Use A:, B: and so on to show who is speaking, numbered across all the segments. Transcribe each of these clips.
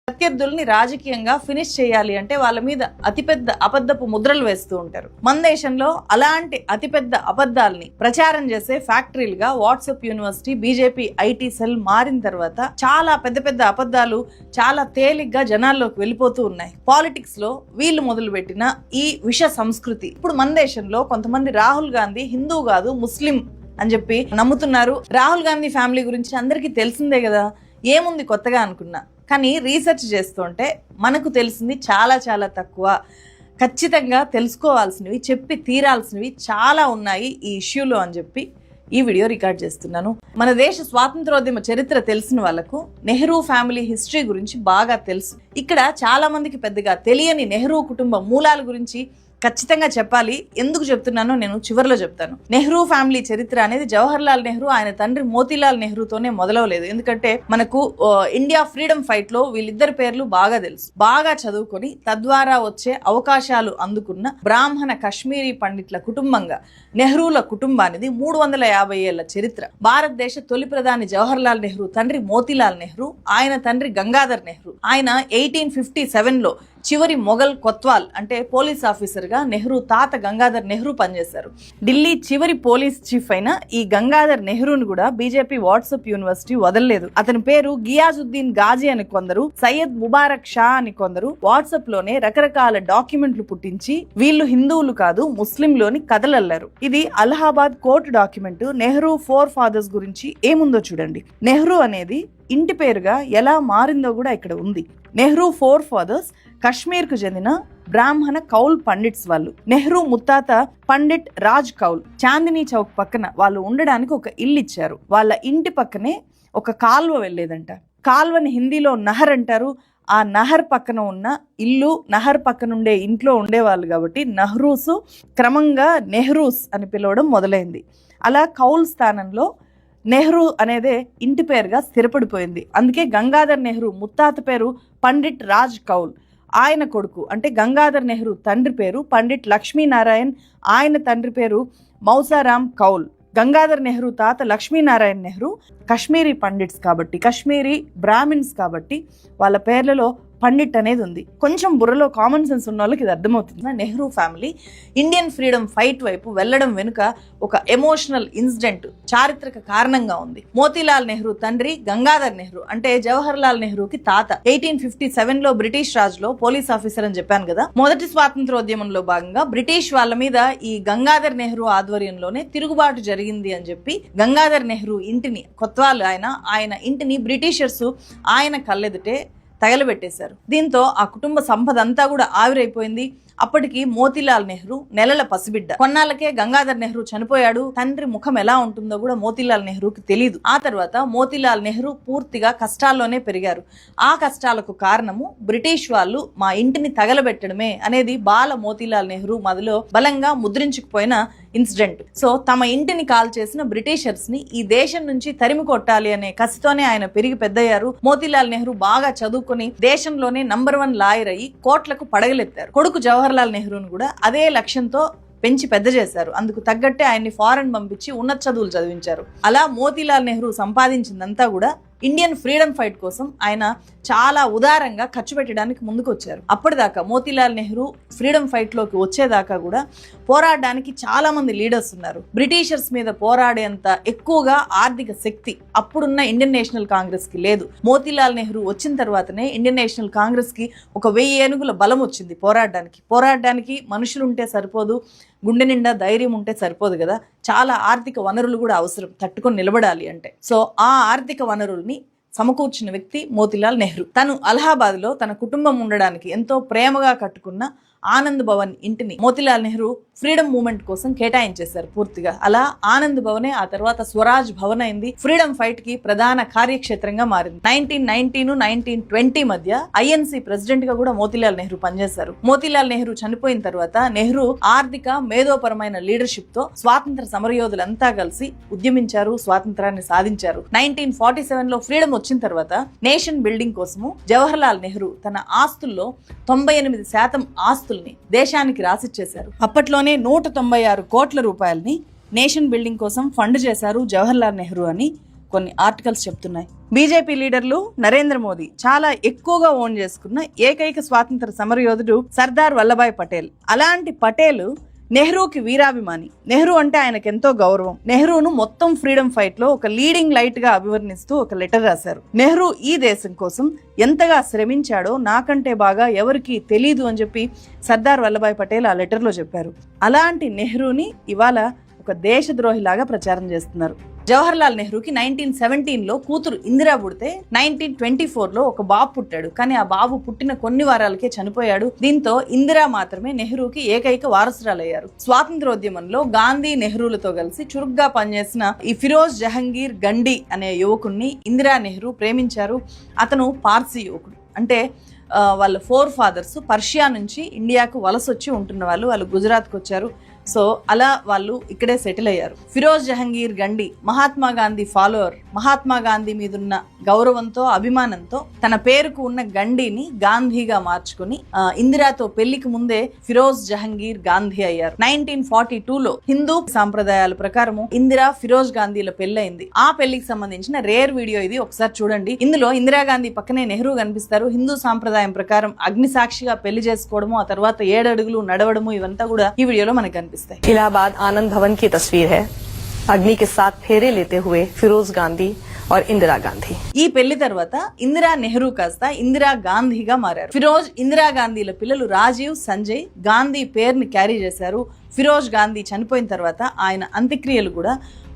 A: ప్రత్యర్థుల్ని రాజకీయంగా ఫినిష్ చేయాలి అంటే వాళ్ళ మీద అతిపెద్ద అబద్ధపు ముద్రలు వేస్తూ ఉంటారు. మన దేశంలో అలాంటి అతిపెద్ద అబద్ధాలని ప్రచారం చేసే ఫ్యాక్టరీలుగా WhatsApp university BJP IT cell మారిన తర్వాత చాలా పెద్ద పెద్ద అబద్ధాలు చాలా తేలిగ్గా జనాల్లోకి వెళ్ళిపోతూ ఉన్నాయి. పాలిటిక్స్ లో వీళ్ళు మొదలుపెట్టిన ఈ విష సంస్కృతి ఇప్పుడు మన దేశంలో కొంతమంది రాహుల్ గాంధీ హిందూ కాదు ముస్లిం అని చెప్పి నమ్ముతున్నారు. రాహుల్ గాంధీ ఫ్యామిలీ గురించి అందరికీ తెలిసిందే కదా, ఏముంది కొత్తగా అనుకున్నా. కానీ రీసెర్చ్ చేస్తుంటే మనకు తెలిసింది చాలా చాలా తక్కువ. ఖచ్చితంగా తెలుసుకోవాల్సినవి చెప్పి తీరాల్సినవి చాలా ఉన్నాయి ఈ ఇష్యూలో అని చెప్పి ఈ వీడియో రికార్డ్ చేస్తున్నాను. మన దేశ స్వాతంత్రోద్యమ చరిత్ర తెలిసిన వాళ్ళకు నెహ్రూ ఫ్యామిలీ హిస్టరీ గురించి బాగా తెలుసు. ఇక్కడ చాలా మందికి పెద్దగా తెలియని నెహ్రూ కుటుంబ మూలాల గురించి ఖచ్చితంగా చెప్పాలి. ఎందుకు చెప్తున్నానో నేను చివరిలో చెప్తాను. నెహ్రూ ఫ్యామిలీ చరిత్ర అనేది జవహర్ లాల్ నెహ్రూ ఆయన తండ్రి మోతీలాల్ నెహ్రూతోనే మొదలవలేదు. ఎందుకంటే మనకు ఇండియా ఫ్రీడమ్ ఫైట్ లో వీళ్ళిద్దరి పేర్లు బాగా తెలుసు. బాగా చదువుకొని తద్వారా వచ్చే అవకాశాలు అందుకున్న బ్రాహ్మణ కశ్మీరీ పండిట్ల కుటుంబంగా నెహ్రూల కుటుంబానిది 350 ఏళ్ల చరిత్ర. భారతదేశ తొలి ప్రధాని జవహర్ లాల్ నెహ్రూ తండ్రి మోతీలాల్ నెహ్రూ, ఆయన తండ్రి గంగాధర్ నెహ్రూ. ఆయన 1857లో చివరి మొఘల్ కొత్వాల్ అంటే పోలీస్ ఆఫీసర్ గా నెహ్రూ తాత గంగాధర్ నెహ్రూ పనిచేశారు. ఢిల్లీ చివరి పోలీస్ చీఫ్ అయిన ఈ గంగాధర్ నెహ్రూను కూడా బీజేపీ వాట్సాప్ యూనివర్సిటీ వదలలేదు. అతని పేరు గియాజుద్దీన్ గాజీ అని కొందరు, సయ్యద్ ముబారక్ షా అని కొందరు వాట్సాప్ లోనే రకరకాల డాక్యుమెంట్లు పుట్టించి వీళ్ళు హిందువులు కాదు ముస్లింలోని కథలల్లారు. ఇది Allahabad court document. Nehru forefathers గురించి ఏముందో చూడండి. నెహ్రూ అనేది ఇంటి పేరుగా ఎలా మారిందో కూడా ఇక్కడ ఉంది. నెహ్రూ ఫోర్ ఫాదర్స్ కశ్మీర్ కు చెందిన బ్రాహ్మణ కౌల్ పండిట్స్ వాళ్ళు. నెహ్రూ ముత్తాత పండిట్ రాజ్ కౌల్ చాందినీ చౌక్ పక్కన వాళ్ళు ఉండడానికి ఒక ఇల్లు ఇచ్చారు. వాళ్ళ ఇంటి పక్కనే ఒక కాల్వ వెళ్లేదంట. కాల్వని హిందీలో నహర్ అంటారు. ఆ నహర్ పక్కన ఉన్న ఇల్లు, నహర్ పక్కన ఉండే ఇంట్లో ఉండేవాళ్ళు కాబట్టి నహ్రూస్ క్రమంగా నెహ్రూస్ అని పిలవడం మొదలైంది. అలా కౌల్ స్థానంలో నెహ్రూ అనేదే ఇంటి పేరుగా స్థిరపడిపోయింది. అందుకే గంగాధర్ నెహ్రూ ముత్తాత పేరు పండిట్ రాజ్ కౌల్. ఆయన కొడుకు అంటే గంగాధర్ నెహ్రూ తండ్రి పేరు పండిట్ లక్ష్మీనారాయణ్, ఆయన తండ్రి పేరు మౌసారాం కౌల్. గంగాధర్ నెహ్రూ తాత లక్ష్మీనారాయణ్ నెహ్రూ కశ్మీరీ పండిట్స్ కాబట్టి, కశ్మీరీ బ్రాహ్మిన్స్ కాబట్టి వాళ్ళ పేర్లలో పండిట్ అనేది ఉంది. కొంచెం బుర్రలో కామన్ సెన్స్ ఉన్న వాళ్ళకి ఇది అర్థమవుతుంది. Nehru family Indian freedom fight వైపు వెళ్లడం వెనుక ఒక ఎమోషనల్ ఇన్సిడెంట్ చారిత్రక కారణంగా ఉంది. మోతీలాల్ నెహ్రూ తండ్రి గంగాధర్ నెహ్రూ అంటే జవహర్ లాల్ నెహ్రూకి తాత. 1857లో బ్రిటిష్ రాజ్లో పోలీస్ ఆఫీసర్ అని చెప్పాను కదా. మొదటి స్వాతంత్రోద్యమంలో భాగంగా బ్రిటిష్ వాళ్ళ మీద ఈ గంగాధర్ నెహ్రూ ఆధ్వర్యంలోనే తిరుగుబాటు జరిగింది అని చెప్పి గంగాధర్ నెహ్రూ ఇంటిని కొత్వాల్ ఆయన ఇంటిని బ్రిటిషర్స్ ఆయన కళ్ళెదుటే తగలబెట్టేశారు. దీంతో ఆ కుటుంబ సంపద అంతా కూడా ఆవిరైపోయింది. అప్పటికి మోతీలాల్ నెహ్రూ నెలల పసిబిడ్డ. కొన్నాళ్ళకే గంగాధర్ నెహ్రూ చనిపోయాడు. తండ్రి ముఖం ఎలా ఉంటుందో కూడా మోతీలాల్ నెహ్రూకి తెలియదు. ఆ తర్వాత మోతీలాల్ నెహ్రూ పూర్తిగా కష్టాల్లోనే పెరిగారు. ఆ కష్టాలకు కారణము బ్రిటిష్ వాళ్ళు మా ఇంటిని తగలబెట్టడమే అనేది బాల మోతీలాల్ నెహ్రూ మదిలో బలంగా ముద్రించుకుపోయిన ఇన్సిడెంట్. సో తమ ఇంటిని కాల్ చేసిన బ్రిటిషర్స్ ని ఈ దేశం నుంచి తరిమి కొట్టాలి అనే కసితోనే ఆయన పెరిగి పెద్దయ్యారు. మోతీలాల్ నెహ్రూ బాగా చదువుకుని దేశంలోనే నంబర్ 1 లాయర్ అయ్యి కోట్లకు పడగలెత్తారు. కొడుకు జవహర్ లాల్ నెహ్రూను కూడా అదే లక్ష్యంతో పెంచి పెద్ద చేశారు. అందుకు తగ్గట్టే ఆయన్ని ఫారెన్ పంపించి ఉన్నత చదువులు చదివించారు. అలా మోతీలాల్ నెహ్రూ సంపాదించిందంతా కూడా ఇండియన్ ఫ్రీడమ్ ఫైట్ కోసం ఆయన చాలా ఉదారంగా ఖర్చు పెట్టడానికి ముందుకు వచ్చారు. అప్పటిదాకా మోతీలాల్ నెహ్రూ ఫ్రీడమ్ ఫైట్ లోకి వచ్చేదాకా కూడా పోరాడడానికి చాలా మంది లీడర్స్ ఉన్నారు. బ్రిటిషర్స్ మీద పోరాడేంత ఎక్కువగా ఆర్థిక శక్తి అప్పుడున్న ఇండియన్ నేషనల్ కాంగ్రెస్ కి లేదు. మోతీలాల్ నెహ్రూ వచ్చిన తర్వాతనే ఇండియన్ నేషనల్ కాంగ్రెస్ కి ఒక 1000 ఏనుగుల బలం వచ్చింది పోరాడడానికి మనుషులుంటే సరిపోదు, గుండె నిండా ధైర్యం ఉంటే సరిపోదు కదా, చాలా ఆర్థిక వనరులు కూడా అవసరం తట్టుకొని నిలబడాలి అంటే. సో ఆ ఆర్థిక వనరుల్ని సమకూర్చిన వ్యక్తి మోతీలాల్ నెహ్రూ. తను అలహాబాద్ లో తన కుటుంబం ఉండడానికి ఎంతో ప్రేమగా కట్టుకున్న ఆనంద్ భవన్ ఇంటిని మోతీలాల్ నెహ్రూ ఫ్రీడమ్ మూవ్మెంట్ కోసం కేటాయించేశారు పూర్తిగా. అలా ఆనంద్ భవనే ఆ తర్వాత స్వరాజ్ భవన్ అయింది. ఫ్రీడమ్ ఫైట్ కి ప్రధాన కార్యక్షేత్రంగా మారింది. 1919 1920 మధ్య ఐఎన్సీ ప్రెసిడెంట్ గా కూడా మోతీలాల్ నెహ్రూ పనిచేశారు. మోతీలాల్ నెహ్రూ చనిపోయిన తర్వాత నెహ్రూ ఆర్థిక మేధోపరమైన లీడర్షిప్ తో స్వాతంత్ర సమరయోధులంతా కలిసి ఉద్యమించారు, స్వాతంత్రాన్ని సాధించారు. 1947 లో ఫ్రీడమ్ వచ్చిన తర్వాత నేషన్ బిల్డింగ్ కోసము జవహర్ లాల్ నెహ్రూ తన ఆస్తుల్లో 98% ఆస్తుల్ని దేశానికి రాసిచ్చేశారు. అప్పట్లోనే 196 కోట్ల రూపాయలని నేషన్ బిల్డింగ్ కోసం ఫండ్ చేశారు జవహర్ లాల్ నెహ్రూ అని కొన్ని ఆర్టికల్స్ చెప్తున్నాయి. బీజేపీ లీడర్లు నరేంద్ర మోదీ చాలా ఎక్కువగా ఓన్ చేసుకున్న ఏకైక స్వాతంత్ర సమరయోధుడు సర్దార్ వల్లభాయ్ పటేల్. అలాంటి పటేల్ నెహ్రూకి వీరాభిమాని. నెహ్రూ అంటే ఆయనకు ఎంతో గౌరవం. నెహ్రూను మొత్తం ఫ్రీడమ్ ఫైట్ లో ఒక లీడింగ్ లైట్ గా అభివర్ణిస్తూ ఒక లెటర్ రాశారు. నెహ్రూ ఈ దేశం కోసం ఎంతగా శ్రమించాడో నాకంటే బాగా ఎవరికి తెలీదు అని చెప్పి సర్దార్ వల్లభాయ్ పటేల్ ఆ లెటర్ లో చెప్పారు. అలాంటి నెహ్రూని ఇవాళ ఒక దేశద్రోహిలాగా ప్రచారం చేస్తున్నారు. జవహర్ లాల్ నెహ్రూకి 1917లో కూతురు ఇందిరా పుడితే 1924లో ఒక బాబు పుట్టాడు. కానీ ఆ బాబు పుట్టిన కొన్ని వారాలకే చనిపోయాడు. దీంతో ఇందిరా మాత్రమే నెహ్రూకి ఏకైక వారసురాలయ్యారు. స్వాతంత్రోద్యమంలో గాంధీ నెహ్రూలతో కలిసి చురుగ్గా పనిచేసిన ఈ ఫిరోజ్ జహంగీర్ గండి అనే యువకుణ్ణి ఇందిరా నెహ్రూ ప్రేమించారు. అతను పార్సీ యువకుడు. అంటే వాళ్ళ ఫోర్ ఫాదర్స్ పర్షియా నుంచి ఇండియాకు వలసొచ్చి ఉంటున్న వాళ్ళు గుజరాత్కి వచ్చారు. సో అలా వాళ్ళు ఇక్కడే సెటిల్ అయ్యారు. ఫిరోజ్ జహంగీర్ గండి మహాత్మా గాంధీ ఫాలోవర్. మహాత్మా గాంధీ మీదున్న గౌరవంతో అభిమానంతో తన పేరుకు ఉన్న గండిని గాంధీగా మార్చుకుని ఇందిరాతో పెళ్లికి ముందే ఫిరోజ్ జహంగీర్ గాంధీ అయ్యారు. 1942లో హిందూ సాంప్రదాయాల ప్రకారము ఇందిరా ఫిరోజ్ గాంధీల పెళ్లయింది. ఆ పెళ్లికి సంబంధించిన రేర్ వీడియో ఇది, ఒకసారి చూడండి. ఇందులో ఇందిరాగాంధీ పక్కనే నెహ్రూ కనిపిస్తారు. హిందూ సాంప్రదాయం ప్రకారం అగ్ని సాక్షిగా పెళ్లి చేసుకోవడము, ఆ తర్వాత 7 అడుగులు నడవడము ఇవంతా కూడా ఈ వీడియోలో మనకు కనిపిస్తాయి.
B: इलाहाबाद आनंद भवन की तस्वीर है, अग्नि के साथ फेरे लेते हुए फिरोज गांधी और इंदिरा गांधी.
A: ఈ పెళ్లి తర్వాత ఇందిరా నెహ్రూ కాస్త ఇందిరా గాంధీగా మారారు. ఫిరోజ్ ఇందిరా గాంధీల పిల్లలు రాజీవ్, సంజయ్ గాంధీ పేరుని క్యారీ చేశారు. ఫిరోజ్ గాంధీ చనిపోయిన తర్వాత ఆయన అంత్యక్రియలు కూడా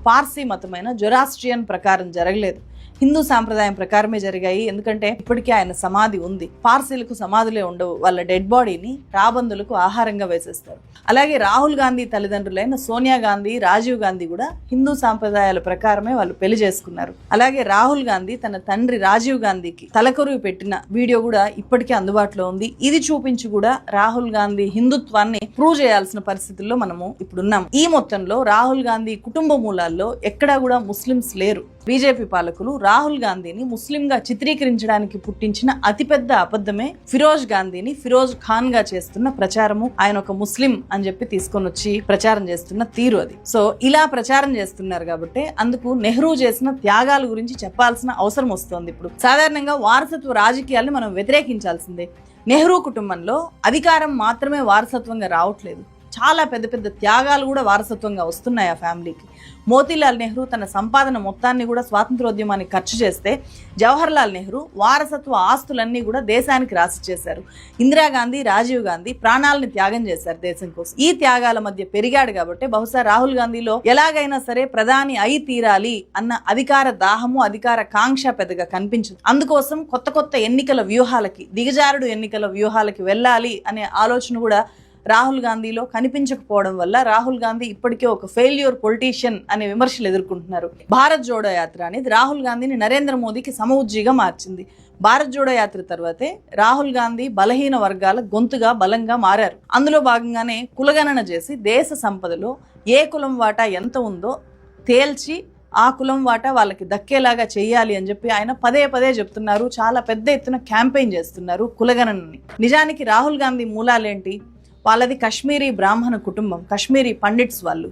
A: పార్సీ మతమైన జొరాస్ట్రియన్ ప్రకారం జరగలేదు, హిందూ సాంప్రదాయం ప్రకారమే జరిగాయి. ఎందుకంటే ఇప్పటికీ ఆయన సమాధి ఉంది. పార్సీలకు సమాధులే ఉండవు. వాళ్ళ డెడ్ బాడీని రాబందులకు ఆహారంగా వేసేస్తారు. అలాగే రాహుల్ గాంధీ తల్లిదండ్రులైన సోనియా గాంధీ, రాజీవ్ గాంధీ కూడా హిందూ సాంప్రదాయాల ప్రకారమే వాళ్ళు పెళ్లి చేసుకున్నారు. అలాగే రాహుల్ గాంధీ తన తండ్రి రాజీవ్ గాంధీకి తలకొరువు పెట్టిన వీడియో కూడా ఇప్పటికీ అందుబాటులో ఉంది. ఇది చూపించి కూడా రాహుల్ గాంధీ హిందుత్వాన్ని ప్రూవ్ చేయాల్సిన పరిస్థితుల్లో మనము ఇప్పుడున్నాం. ఈ మొత్తంలో రాహుల్ గాంధీ కుటుంబ మూలాల్లో ఎక్కడా కూడా ముస్లిమ్స్ లేరు. బీజేపీ పాలకులు రాహుల్ గాంధీని ముస్లింగా చిత్రీకరించడానికి పుట్టించిన అతిపెద్ద అబద్ధమే ఫిరోజ్ గాంధీని ఫిరోజ్ ఖాన్ గా చేస్తున్న ప్రచారము. ఆయన ఒక ముస్లిం అని చెప్పి తీసుకొని వచ్చి ప్రచారం చేస్తున్న తీరు అది. సో ఇలా ప్రచారం చేస్తున్నారు కాబట్టి అందుకు నెహ్రూ చేసిన త్యాగాల గురించి చెప్పాల్సిన అవసరం వస్తోంది. ఇప్పుడు సాధారణంగా వారసత్వ రాజకీయాల్ని మనం వ్యతిరేకించాల్సిందే. నెహ్రూ కుటుంబంలో అధికారం మాత్రమే వారసత్వంగా రావట్లేదు, చాలా పెద్ద పెద్ద త్యాగాలు కూడా వారసత్వంగా వస్తున్నాయి ఆ ఫ్యామిలీకి. మోతీలాల్ నెహ్రూ తన సంపాదన మొత్తాన్ని కూడా స్వాతంత్రోద్యమానికి ఖర్చు చేస్తే జవహర్ లాల్ నెహ్రూ వారసత్వ ఆస్తులన్నీ కూడా దేశానికి రాసి చేశారు. ఇందిరాగాంధీ, రాజీవ్ గాంధీ ప్రాణాలను త్యాగం చేశారు దేశం కోసం. ఈ త్యాగాల మధ్య పెరిగాడు కాబట్టి బహుశా రాహుల్ గాంధీలో ఎలాగైనా సరే ప్రధాని అయి తీరాలి అన్న అధికార దాహము, అధికార కాంక్ష పెద్దగా కనిపించదు. అందుకోసం కొత్త కొత్త ఎన్నికల వ్యూహాలకి, దిగజారుడు ఎన్నికల వ్యూహాలకి వెళ్ళాలి అనే ఆలోచన కూడా రాహుల్ గాంధీలో కనిపించకపోవడం వల్ల రాహుల్ గాంధీ ఇప్పటికే ఒక ఫెయిల్యూర్ పొలిటీషియన్ అనే విమర్శలు ఎదుర్కొంటున్నారు. భారత్ జోడో యాత్ర అనేది రాహుల్ గాంధీని నరేంద్ర మోదీకి సమఉజ్జీగా మార్చింది. భారత్ జోడో యాత్ర తర్వాతే రాహుల్ గాంధీ బలహీన వర్గాల గొంతుగా బలంగా మారారు. అందులో భాగంగానే కులగణన చేసి దేశ సంపదలో ఏ కులం వాటా ఎంత ఉందో తేల్చి ఆ కులం వాటా వాళ్ళకి దక్కేలాగా చేయాలి అని చెప్పి ఆయన పదే పదే చెప్తున్నారు. చాలా పెద్ద ఎత్తున క్యాంపెయిన్ చేస్తున్నారు కులగణనని. నిజానికి రాహుల్ గాంధీ మూలాలేంటి? వాళ్ళది కశ్మీరీ బ్రాహ్మణ కుటుంబం, కశ్మీరీ పండిట్స్ వాళ్ళు.